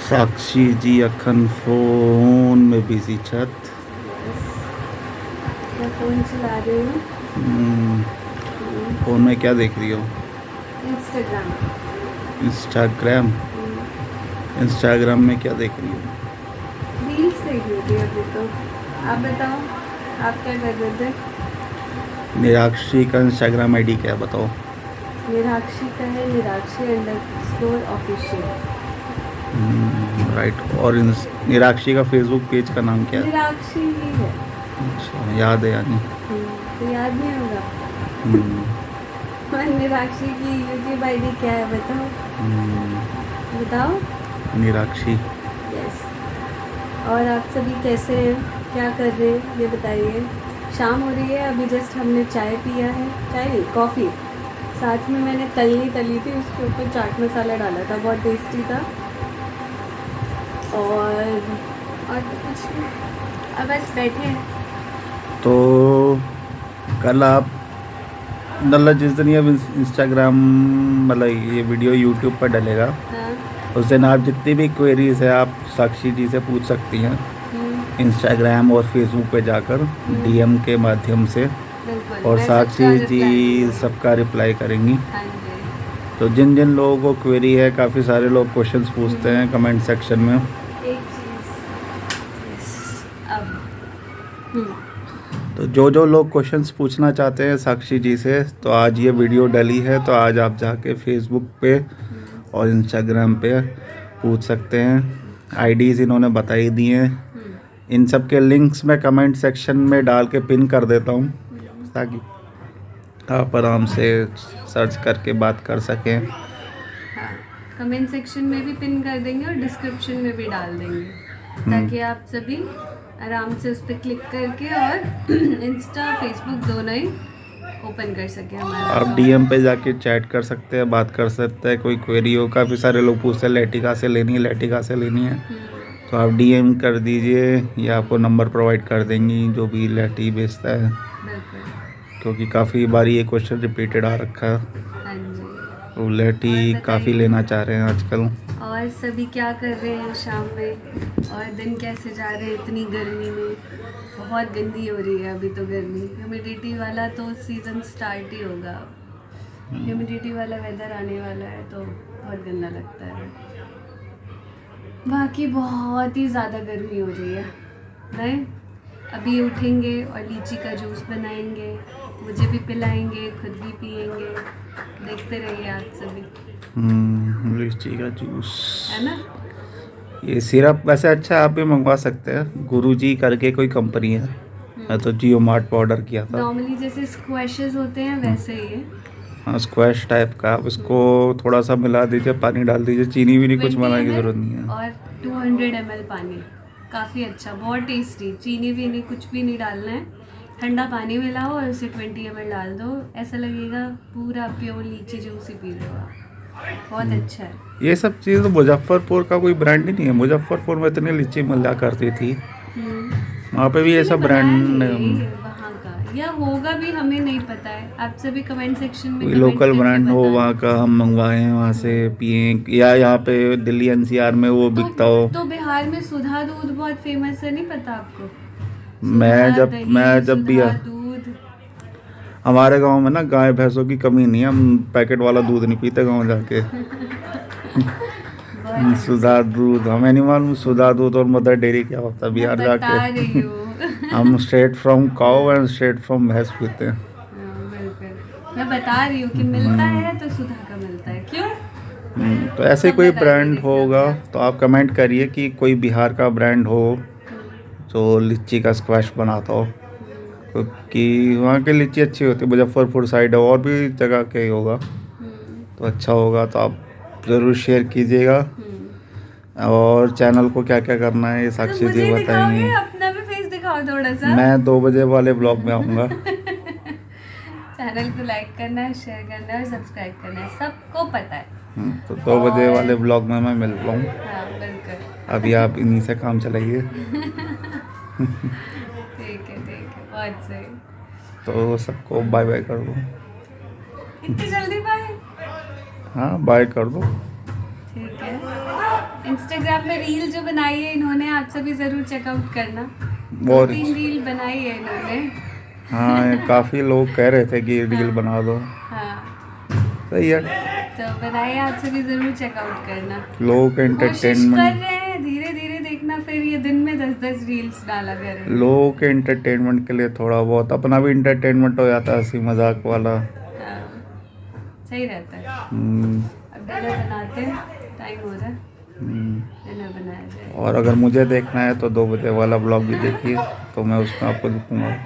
साक्षी जी अखन फोन में बिजी छत। मैं फ़ोन चला रही हूँ। फोन में क्या देख रही हो? इंस्टाग्राम। इंस्टाग्राम। इंस्टाग्राम में क्या देख रही हो? रील्स देख रही थी अभी तो। आप बताओ, आप क्या कर रहे थे? निराक्षी का इंस्टाग्राम आईडी क्या है बताओ? निराक्षी का है निराक्षी_ऑफिशियल। राइट। और निराक्षी का फेसबुक पेज का नाम क्या है? निराक्षी ही है। अच्छा, याद है यानी। तो याद नहीं होगा। हम्म, और निराक्षी की यूट्यूब आईडी क्या है बताओ? बताओ। निराक्षी। यस। और आप सभी कैसे हैं, क्या कर रहे हैं ये बताइए। शाम हो रही है, अभी जस्ट हमने चाय पिया है। चाय नहीं, कॉफ़ी। साथ में मैंने तलनी तली थी, उसके ऊपर चाट मसाला डाला था, बहुत टेस्टी था। और तो कुछ नहीं, अब बस बैठे हैं। तो कल आप मतलब जिस दिन ये इंस्टाग्राम मतलब ये वीडियो यूट्यूब पर डलेगा हाँ। उस दिन आप जितनी भी क्वेरीज है आप साक्षी जी से पूछ सकती हैं हम्म, इंस्टाग्राम और फेसबुक पे जाकर डीएम के माध्यम से। बिल्कुल और मैं सबका साक्षी जी रिप्लाई दूंगी। सबका रिप्लाई करेंगी। हाँ जी। तो जिन जिन लोगों को क्वेरी है, काफ़ी सारे लोग क्वेश्चंस पूछते हैं कमेंट सेक्शन में। एक चीज़। यस। अब। हम्म। तो जो जो लोग क्वेश्चंस पूछना चाहते हैं साक्षी जी से, तो आज ये वीडियो डली है तो आज आप जाके फेसबुक पे और इंस्टाग्राम पे पूछ सकते हैं। आईडीज़ इन्होंने बता ही दी हैं। इन सब के लिंक्स मैं कमेंट सेक्शन में डाल के पिन कर देता हूँ ताकि आप आराम से सर्च करके बात कर सकें। हाँ, कमेंट सेक्शन में भी पिन कर देंगे और डिस्क्रिप्शन में भी डाल देंगे, ताकि आप सभी आराम से उस पर क्लिक करके और इंस्टा फेसबुक दोनों ही ओपन कर सके हमारा आप अकाउंट। डीएम पे जाके चैट कर सकते हैं, बात कर सकते हैं। कोई क्वेरी हो, काफ़ी सारे लोग पूछते हैं लेटिका से लेनी है, लेटिका से लेनी है, तो आप डीएम कर दीजिए या आपको नंबर प्रोवाइड कर देंगी जो भी लेटी बेचता है, बिल्कुल। क्योंकि काफ़ी बार ये क्वेश्चन रिपीटेड आ रखा है। हाँ जी। तो लेटी और काफ़ी बताइए, लेना चाह रहे हैं आजकल। और सभी क्या कर रहे हैं शाम में, और दिन कैसे जा रहे हैं इतनी गर्मी में। बहुत गंदी हो रही है अभी तो गर्मी। ह्यूमिडिटी वाला तो सीज़न स्टार्ट ही होगा। ह्यूमिडिटी वाला वेदर आने वाला है तो बहुत गंदा लगता है। बाकी बहुत ही ज़्यादा गर्मी हो रही है नहीं। अभी उठेंगे और लीची का जूस बनाएंगे, मुझे भी पिलाएंगे, खुद भी पिएंगे। देखते रहिए आप सभी। लीची का जूस, है ना। ये सिरप वैसे अच्छा आप भी मंगवा सकते हैं। गुरुजी करके कोई कंपनी है, मैं तो जियो मार्ट पर ऑर्डर किया था। नॉर्मली जैसे स्क्वैशेस होते हैं वैसे ही है। हाँ, स्क्वैश टाइप का। आप इसको थोड़ा सा मिला दीजिए, पानी डाल दीजिए, चीनी भी नहीं, कुछ 20 बनाने की ml ज़रूरत नहीं है। और 200 ml पानी। काफ़ी अच्छा, बहुत टेस्टी। चीनी भी नहीं, कुछ भी नहीं डालना है। ठंडा पानी मिलाओ और उसे 20 ml डाल दो, ऐसा लगेगा पूरा प्योर लीची जूस ही पी रहे हो आप। बहुत अच्छा है। ये सब चीज़ तो मुजफ्फरपुर का कोई ब्रांड ही नहीं है। मुजफ्फरपुर में इतनी लीची मिला करती थी, वहाँ पे भी किसी ने ऐसा बनाया ब्रांड नहीं है वहाँ का, या होगा भी हमें नहीं पता है। आप सभी कमेंट सेक्शन में कोई कमेंट लोकल करके ब्रांड हो वहाँ बताना। का हम मंगवाएं, वहाँ से पिए, या यहाँ पे दिल्ली एनसीआर में वो तो बिकता हो। तो बिहार में सुधा दूध बहुत फेमस है, नहीं पता आपको? सुधा मैं दही, जब भी सुधा दूध। हमारे गांव में ना गाय भैंसों की कमी नहीं है, हम पैकेट वाला दूध नहीं पीते गांव जाके। बहुत सुधा अच्छा। दूध हमें नहीं मालूम, सुधा दूध और मदर डेयरी क्या होता है मैं बिहार बता जाके। रही हूँ। हम straight from cow and straight from भैंस पीते हैं। हाँ, बिल्कुल मैं बता रही हूँ कि मिलता है तो सुधा का मिलता है, क्यों? तो ऐसे सब कोई बताती ब्रांड रही होगा अपना। तो आप कमेंट करिए कि कोई बिहार का ब्रांड हो जो लीची का स्क्वैश बनाता हो, क्योंकि वहाँ की लीची अच्छी होती है। मुजफ्फरपुर साइड है, और भी जगह के ही होगा तो अच्छा होगा। तो आप ज़रूर शेयर कीजिएगा। और चैनल को क्या क्या करना है ये तो साक्षी जी मुझे बताएंगी। दिखाओगे, अपना भी फेस दिखाओ थोड़ा सा। मैं 2 बजे वाले ब्लॉग में आऊँगा। चैनल को लाइक करना है, शेयर करना है और सब्सक्राइब करना है, सबको पता है। तो 2 बजे वाले और ब्लॉग में मैं मिल रहा हूँ। हाँ बिल्कुल। अभी आप इन्हीं से काम चलाइए। ठीक है, बहुत सही। तो सबको बाय बाय कर दो। इतनी जल्दी बाय? हाँ, बाय कर दो। ठीक है, इंस्टाग्राम पे रील जो बनाई है इन्होंने, आप सभी ज़रूर चेकआउट करना। और 2-3 रील बनाई है इन्होंने। हाँ, काफ़ी लोग कह रहे थे कि रील बना दो। हाँ, सही है, तो बनाइए, आप सभी ज़रूर चेकआउट करना। लोगों के कोशिश कर एंटरटेनमेंट, रहे हैं, धीरे धीरे देखना, फिर ये दिन में 10-10 रील्स डाला करें। लोगों के एंटरटेनमेंट के लिए थोड़ा बहुत अपना भी एंटरटेनमेंट हो जाता है, हंसी मजाक वाला। हाँ, सही रहता है। हम्म, अब डिनर बनाते हैं, टाइम हो रहा है, हम्म। डिनर बनाया जाए। और अगर मुझे देखना है तो 2 बजे वाला ब्लॉग भी देखिए, तो मैं उसमें आपको दिखूंगा।